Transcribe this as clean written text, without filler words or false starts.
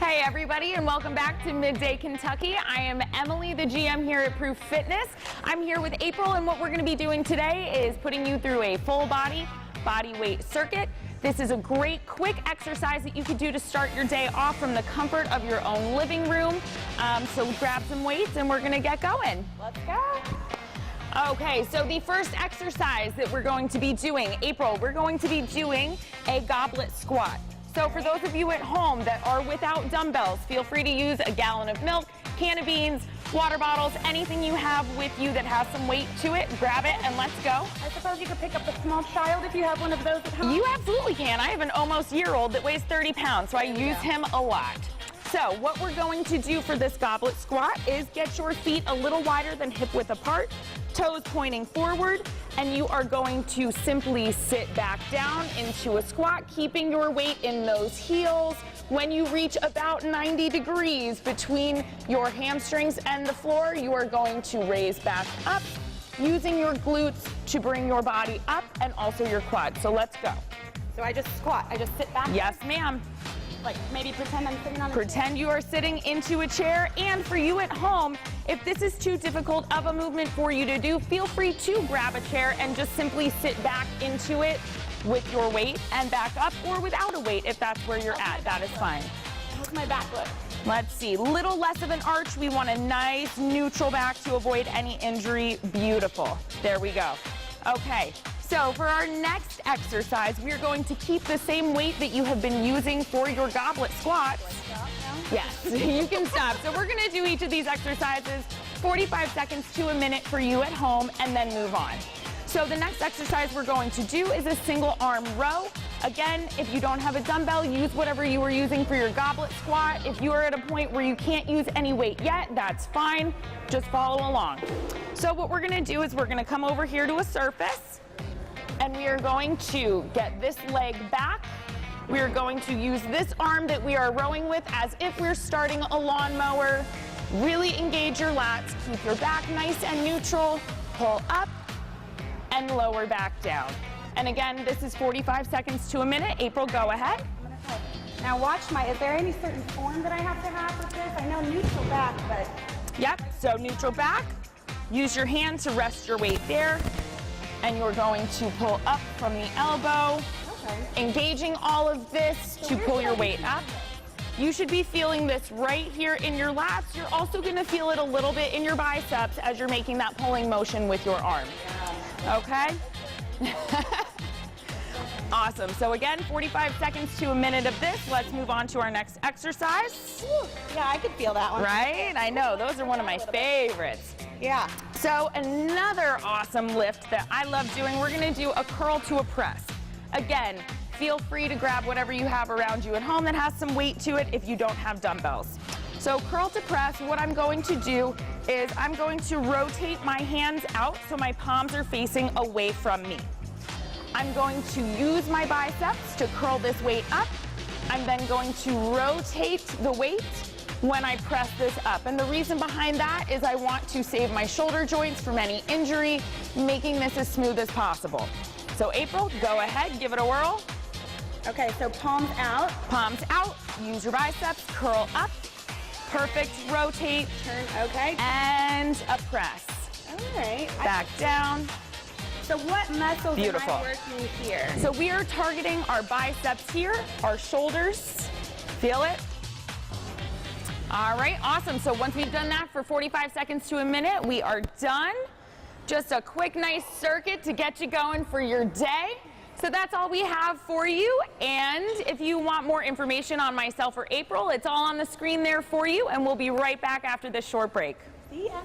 Hey everybody, and welcome back to Midday Kentucky. I am Emily, the GM here at Proof Fitness. I'm here with April, and what we're going to be doing today is putting you through a full body weight circuit. This is a great quick exercise that you could do to start your day off from the comfort of your own living room. So grab some weights and we're going to get going. Let's go. Okay, so the first exercise that we're going to be doing, April, we're going to be doing a goblet squat. So for those of you at home that are without dumbbells, feel free to use a gallon of milk, can of beans, water bottles, anything you have with you that has some weight to it, grab it and let's go. I suppose you could pick up a small child if you have one of those at home? You absolutely can. I have an almost year-old that weighs 30 pounds, so I use him a lot. So what we're going to do for this goblet squat is get your feet a little wider than hip width apart, toes pointing forward, and you are going to simply sit back down into a squat, keeping your weight in those heels. When you reach about 90 degrees between your hamstrings and the floor, you are going to raise back up, using your glutes to bring your body up and also your quads. So let's go. So I just squat, I just sit back? Yes, ma'am. Like maybe pretend I'm sitting on a Pretend you are sitting into a chair, and for you at home, if this is too difficult of a movement for you to do, feel free to grab a chair and just simply sit back into it with your weight and back up, or without a weight if that's where you're at. That is fine. How's my back look? Let's see, little less of an arch. We want a nice neutral back to avoid any injury. Beautiful. There we go. Okay. So for our next exercise, we are going to keep the same weight that you have been using for your goblet squats. Yes, you can stop. So we're going to do each of these exercises 45 seconds to a minute for you at home and then move on. So the next exercise we're going to do is a single arm row. Again, if you don't have a dumbbell, use whatever you were using for your goblet squat. If you are at a point where you can't use any weight yet, that's fine. Just follow along. So what we're going to do is we're going to come over here to a surface. And we are going to get this leg back. We are going to use this arm that we are rowing with as if we're starting a lawnmower. Really engage your lats. Keep your back nice and neutral. Pull up and lower back down. And again, this is 45 seconds to a minute. April, go ahead. Now watch is there any certain form that I have to have with this? I know neutral back, but... Yep, so neutral back. Use your hand to rest your weight there. And you're going to pull up from the elbow, engaging all of this to pull your weight up. You should be feeling this right here in your lats. You're also going to feel it a little bit in your biceps as you're making that pulling motion with your arm. Okay? Awesome. So again, 45 seconds to a minute of this. Let's move on to our next exercise. Yeah, I could feel that one. Right? I know. Those are one of my favorites. Yeah. So another awesome lift that I love doing, we're going to do a curl to a press. Again, feel free to grab whatever you have around you at home that has some weight to it if you don't have dumbbells. So curl to press, what I'm going to do is I'm going to rotate my hands out so my palms are facing away from me. I'm going to use my biceps to curl this weight up. I'm then going to rotate the weight when I press this up. And the reason behind that is I want to save my shoulder joints from any injury, making this as smooth as possible. So April, go ahead, give it a whirl. Okay, so palms out. Palms out, use your biceps, curl up. Perfect, rotate. Turn, okay. And a press. All right. Back down. So what muscles Beautiful. am I working here? So we are targeting our biceps here, our shoulders. Feel it? All right, awesome. So once we've done that for 45 seconds to a minute, we are done. Just a quick, nice circuit to get you going for your day. So that's all we have for you. And if you want more information on myself or April, it's all on the screen there for you. And we'll be right back after this short break. See ya.